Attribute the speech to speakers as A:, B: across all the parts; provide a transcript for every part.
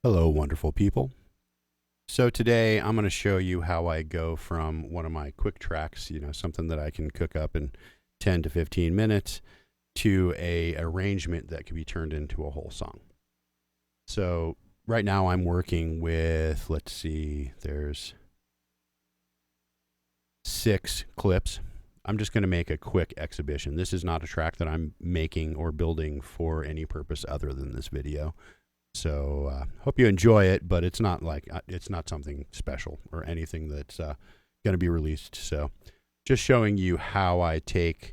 A: Hello, wonderful people. So today I'm going to show you how I go from one of my quick tracks, something that I can cook up in 10 to 15 minutes, to a arrangement that can be turned into a whole song. So right now I'm working with, let's see, there's 6 clips. I'm just going to make a quick exhibition. This is not a track that I'm making or building for any purpose other than this video. So hope you enjoy it, but it's not something special or anything that's going to be released. So just showing you how I take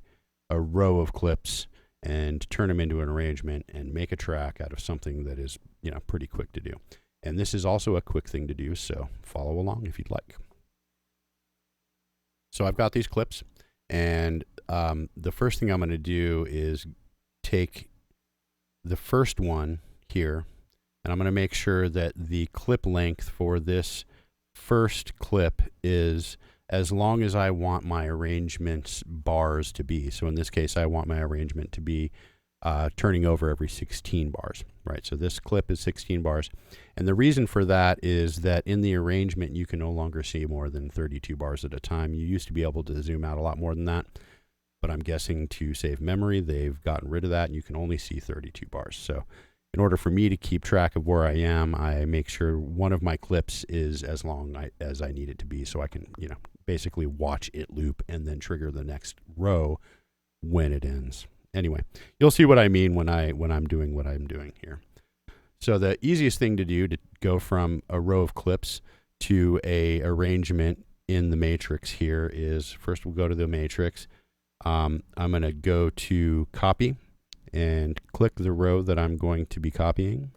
A: a row of clips and turn them into an arrangement and make a track out of something that is, pretty quick to do. And this is also a quick thing to do, so follow along if you'd like. So I've got these clips, and the first thing I'm going to do is take the first one here, and I'm going to make sure that the clip length for this first clip is as long as I want my arrangement's bars to be. So in this case, I want my arrangement to be turning over every 16 bars, right? So this clip is 16 bars. And the reason for that is that in the arrangement, you can no longer see more than 32 bars at a time. You used to be able to zoom out a lot more than that, but I'm guessing to save memory, they've gotten rid of that and you can only see 32 bars. So in order for me to keep track of where I am, I make sure one of my clips is as long as I need it to be, so I can, basically watch it loop and then trigger the next row when it ends. Anyway, you'll see what I mean when I'm doing what I'm doing here. So the easiest thing to do to go from a row of clips to a arrangement in the matrix here is, first we'll go to the matrix. I'm going to go to copy and click the row that I'm going to be copying,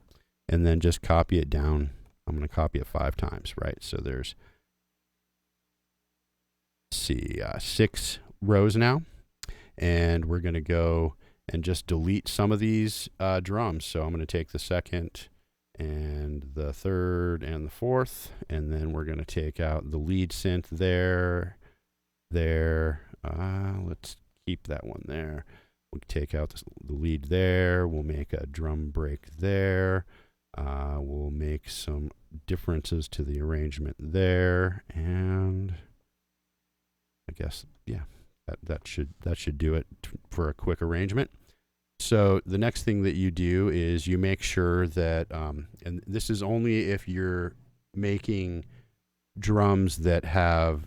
A: and then just copy it down. I'm going to copy it 5 times, right? So there's, 6 rows now, and we're going to go and just delete some of these drums. So I'm going to take the second and the third and the fourth, and then we're going to take out the lead synth there. Let's keep that one there. We'll take out the lead there. We'll make a drum break there. We'll make some differences to the arrangement there, and I guess, yeah, that should do it for a quick arrangement. So the next thing that you do is you make sure that, and this is only if you're making drums that have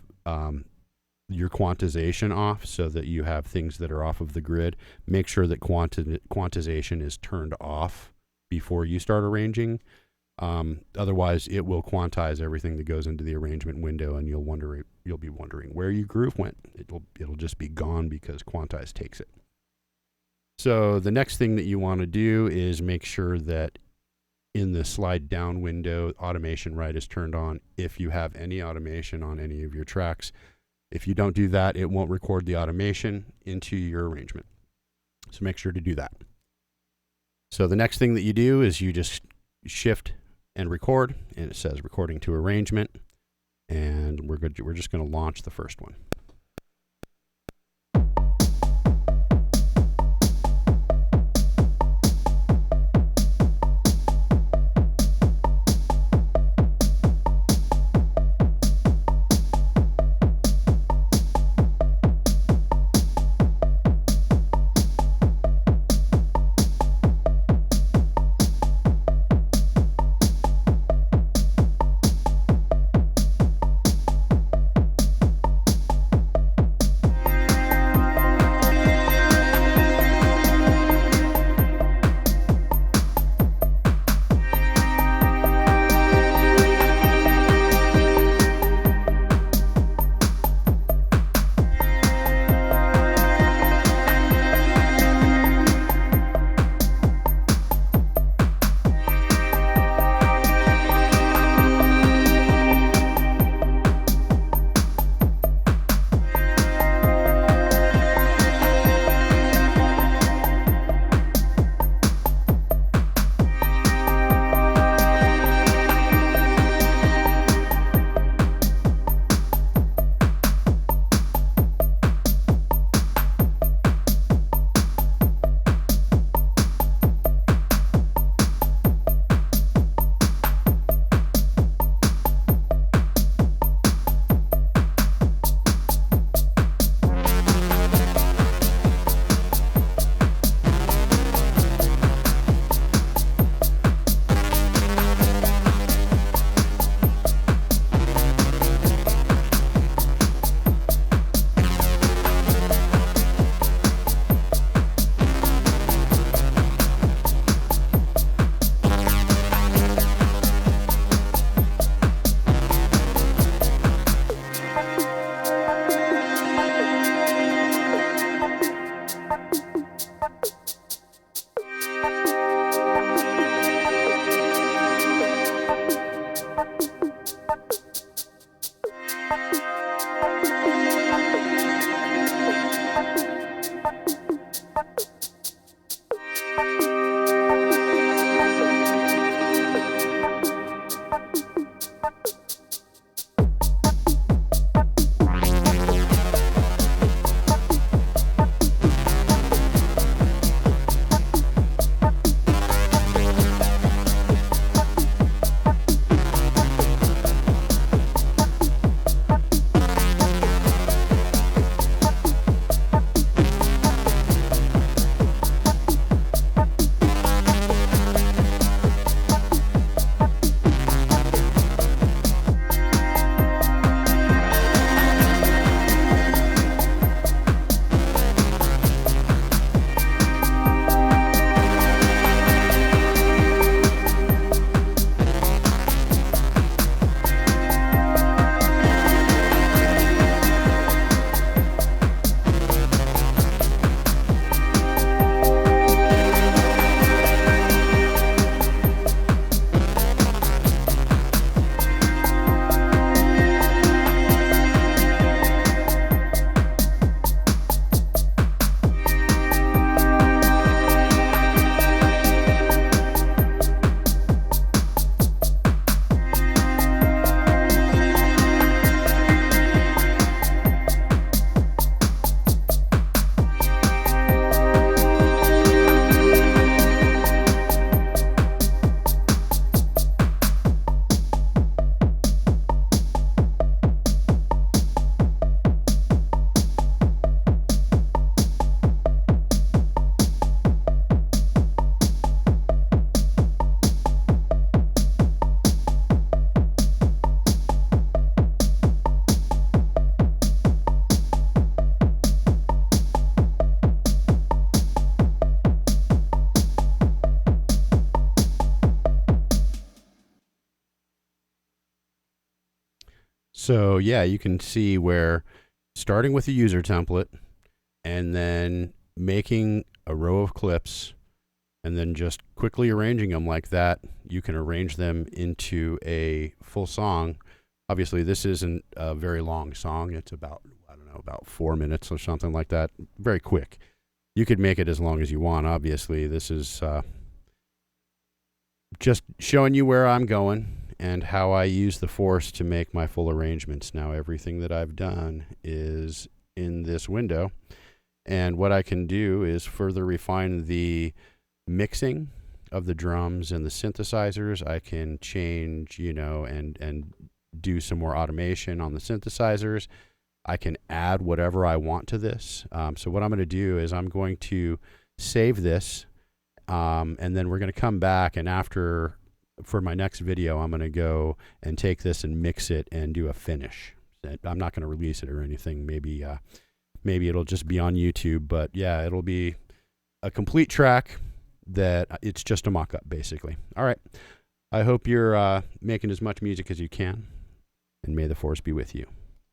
A: your quantization off, so that you have things that are off of the grid. Make sure that quantization is turned off before you start arranging. Otherwise, it will quantize everything that goes into the arrangement window, and you'll be wondering where your groove went. It'll just be gone because quantize takes it. So the next thing that you want to do is make sure that in the slide down window, automation right is turned on if you have any automation on any of your tracks. If you don't do that, it won't record the automation into your arrangement. So make sure to do that. So the next thing that you do is you just shift and record, and it says recording to arrangement, and we're just going to launch the first one. So yeah, you can see where starting with a user template and then making a row of clips and then just quickly arranging them like that, you can arrange them into a full song. Obviously, this isn't a very long song. It's about, I don't know, about 4 minutes or something like that. Very quick. You could make it as long as you want. Obviously, this is just showing you where I'm going and how I use the Force to make my full arrangements. Now, everything that I've done is in this window. And what I can do is further refine the mixing of the drums and the synthesizers. I can change, and do some more automation on the synthesizers. I can add whatever I want to this. So what I'm going to do is I'm going to save this, and then we're going to come back, and for my next video, I'm going to go and take this and mix it and do a finish. I'm not going to release it or anything. Maybe it'll just be on YouTube, but yeah, it'll be a complete track that it's just a mock-up, basically. All right. I hope you're making as much music as you can, and may the Force be with you.